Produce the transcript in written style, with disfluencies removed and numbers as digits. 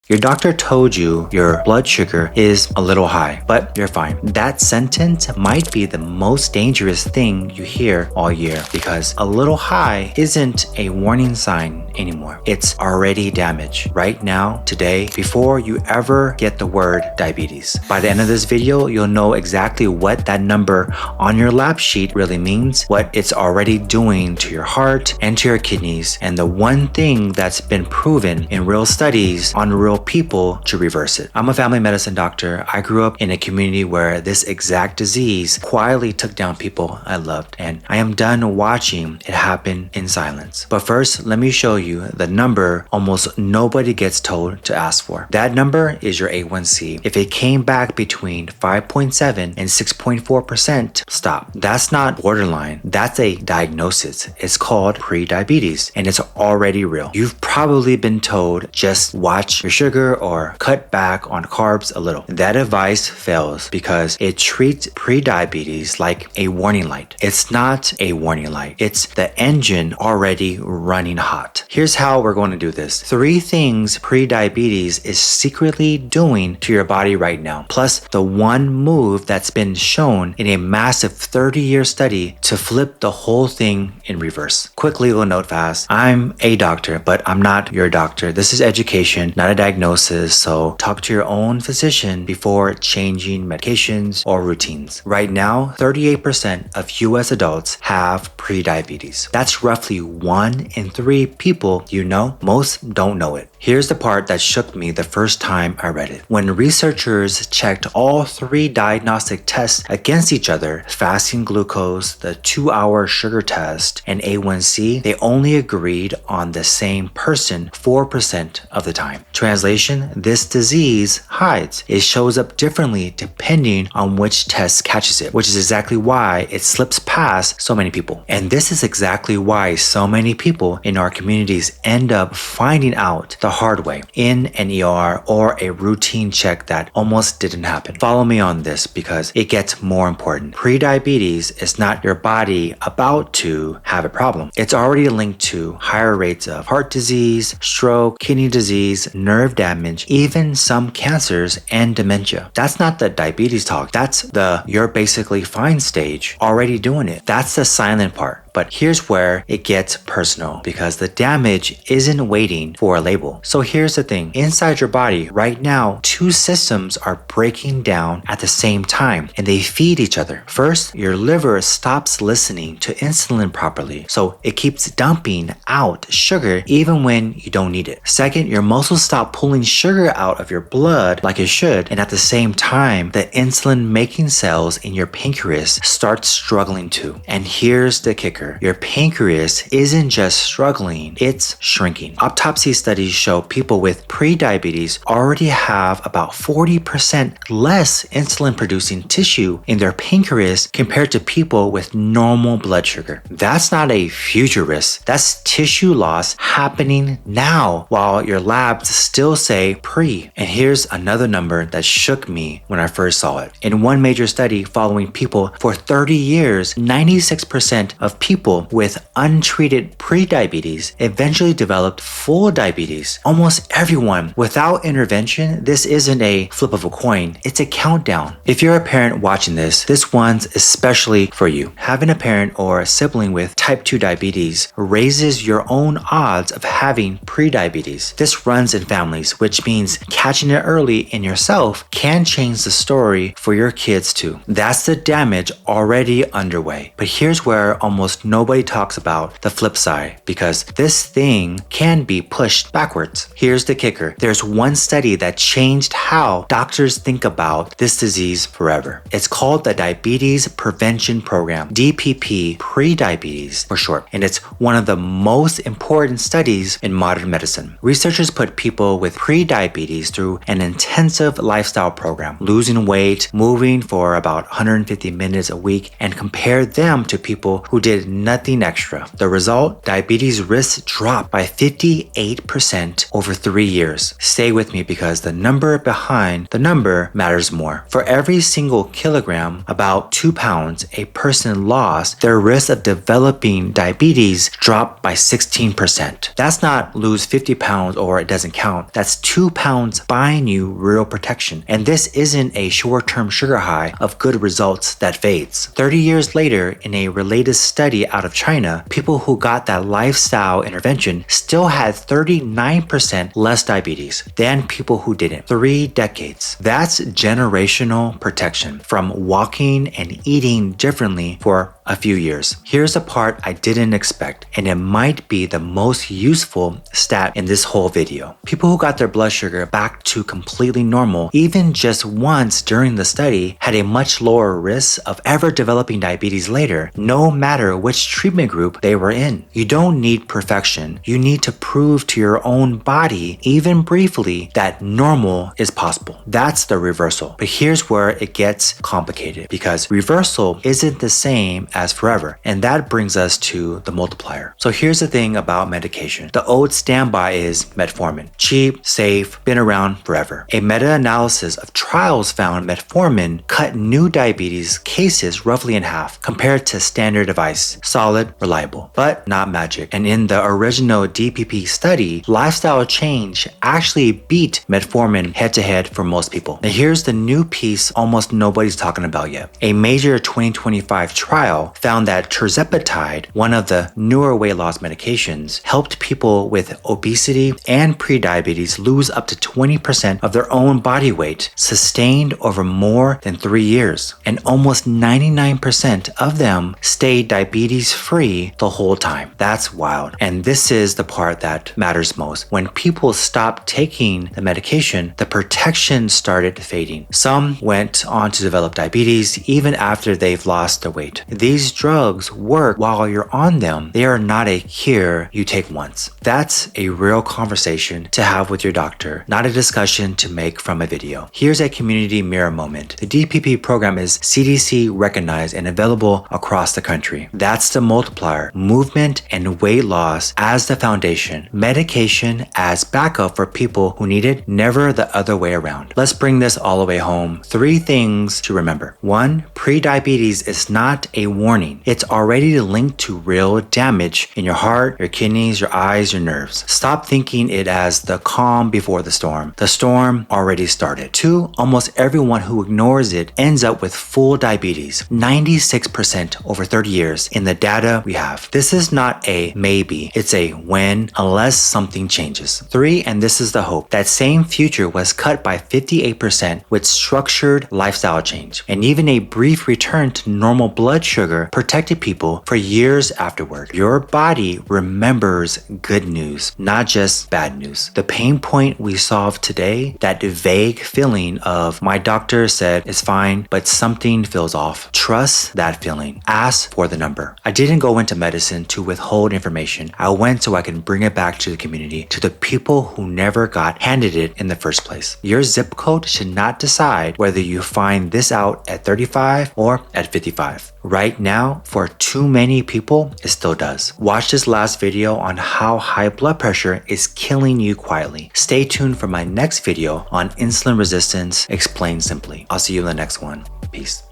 Your doctor told you your blood sugar is a little high, but you're fine. That sentence might be the most dangerous thing you hear all year because a little high isn't a warning sign anymore. It's already damage right now, today, before you ever get the word diabetes. By the end of this video, you'll know exactly what that number on your lab sheet really means, what it's already doing to your heart and to your kidneys, and the one thing that's been proven in real studies on real people to reverse it. I'm a family medicine doctor. I grew up in a community where this exact disease quietly took down people I loved, and I am done watching it happen in silence. But first, let me show you the number almost nobody gets told to ask for. That number is your A1C. If it came back between 5.7 and 6.4%, stop. That's not borderline. That's a diagnosis. It's called prediabetes, and it's already real. You've probably been told just watch your sugar or cut back on carbs a little. That advice fails because it treats prediabetes like a warning light. It's not a warning light. It's the engine already running hot. Here's how we're going to do this. 3 things prediabetes is secretly doing to your body right now, plus the one move that's been shown in a massive 30-year study to flip the whole thing in reverse. Quick legal note fast. I'm a doctor, but I'm not your doctor. This is education, not a diagnosis, so talk to your own physician before changing medications or routines. Right now, 38% of US adults have prediabetes. That's roughly 1 in 3 people you know. Most don't know it. Here's the part that shook me the first time I read it. When researchers checked all 3 diagnostic tests against each other, fasting glucose, the 2-hour sugar test, and A1C, they only agreed on the same person 4% of the time. Translation, this disease hides. It shows up differently depending on which test catches it, which is exactly why it slips past so many people. And this is exactly why so many people in our communities end up finding out the hard way in an ER or a routine check that almost didn't happen. Follow me on this because it gets more important. Prediabetes is not your body about to have a problem. It's already linked to higher rates of heart disease, stroke, kidney disease, nerve damage, even some cancers and dementia. That's not the diabetes talk. That's the you're basically fine stage already doing it. That's the silent part. But here's where it gets personal because the damage isn't waiting for a label. So here's the thing. Inside your body right now, 2 systems are breaking down at the same time and they feed each other. First, your liver stops listening to insulin properly, so it keeps dumping out sugar even when you don't need it. Second, your muscles stop pulling sugar out of your blood like it should, and at the same time, the insulin making cells in your pancreas start struggling too. And here's the kicker. Your pancreas isn't just struggling, it's shrinking. Autopsy studies show people with prediabetes already have about 40% less insulin producing tissue in their pancreas compared to people with normal blood sugar. That's not a future risk. That's tissue loss happening now while your labs still say pre. And here's another number that shook me when I first saw it. In one major study following people for 30 years, 96% of people with untreated prediabetes eventually developed full diabetes. Almost everyone. Without intervention, this isn't a flip of a coin. It's a countdown. If you're a parent watching this one's especially for you. Having a parent or a sibling with type 2 diabetes raises your own odds of having prediabetes. This runs in families, which means catching it early in yourself can change the story for your kids too. That's the damage already underway. But here's where almost nobody talks about the flip side because this thing can be pushed backwards. Here's the kicker. There's one study that changed how doctors think about this disease forever. It's called the Diabetes Prevention Program, DPP, prediabetes for short, and it's one of the most important studies in modern medicine. Researchers put people with prediabetes through an intensive lifestyle program, losing weight, moving for about 150 minutes a week, and compared them to people who did nothing extra. The result? Diabetes risk dropped by 58% over 3 years. Stay with me because the number behind the number matters more. For every single kilogram, about 2 pounds, a person lost, their risk of developing diabetes dropped by 16%. That's not lose 50 pounds or it doesn't count. That's 2 pounds buying you real protection. And this isn't a short-term sugar high of good results that fades. 30 years later, in a related study out of China, people who got that lifestyle intervention still had 39% less diabetes than people who didn't. 3 decades. That's generational protection from walking and eating differently for a few years. Here's a part I didn't expect, and it might be the most useful stat in this whole video. People who got their blood sugar back to completely normal, even just once during the study, had a much lower risk of ever developing diabetes later, no matter which treatment group they were in. You don't need perfection. You need to prove to your own body, even briefly, that normal is possible. That's the reversal. But here's where it gets complicated, because reversal isn't the same as forever. And that brings us to the multiplier. So here's the thing about medication. The old standby is metformin. Cheap, safe, been around forever. A meta-analysis of trials found metformin cut new diabetes cases roughly in half compared to standard device. Solid, reliable, but not magic. And in the original DPP study, lifestyle change actually beat metformin head-to-head for most people. Now here's the new piece almost nobody's talking about yet. A major 2025 trial found that Tirzepatide, one of the newer weight loss medications, helped people with obesity and prediabetes lose up to 20% of their own body weight, sustained over more than 3 years. And almost 99% of them stayed diabetes-free the whole time. That's wild. And this is the part that matters most. When people stopped taking the medication, the protection started fading. Some went on to develop diabetes even after they've lost their weight. These drugs work while you're on them. They are not a cure you take once. That's a real conversation to have with your doctor, not a discussion to make from a video. Here's a community mirror moment. The DPP program is CDC recognized and available across the country. That's the multiplier. Movement and weight loss as the foundation. Medication as backup for people who need it, never the other way around. Let's bring this all the way home. 3 things to remember. 1, prediabetes is not a warning. It's already linked to real damage in your heart, your kidneys, your eyes, your nerves. Stop thinking it as the calm before the storm. The storm already started. 2, almost everyone who ignores it ends up with full diabetes. 96% over 30 years in the data we have. This is not a maybe, it's a when, unless something changes. 3, and this is the hope. That same future was cut by 58% with structured lifestyle change. And even a brief return to normal blood sugar protected people for years afterward. Your body remembers good news, not just bad news. The pain point we solved today, that vague feeling of my doctor said it's fine, but something feels off. Trust that feeling. Ask for the number. I didn't go into medicine to withhold information. I went so I can bring it back to the community, to the people who never got handed it in the first place. Your zip code should not decide whether you find this out at 35 or at 55. Right now, for too many people, it still does. Watch this last video on how high blood pressure is killing you quietly. Stay tuned for my next video on insulin resistance explained simply. I'll see you in the next one. Peace.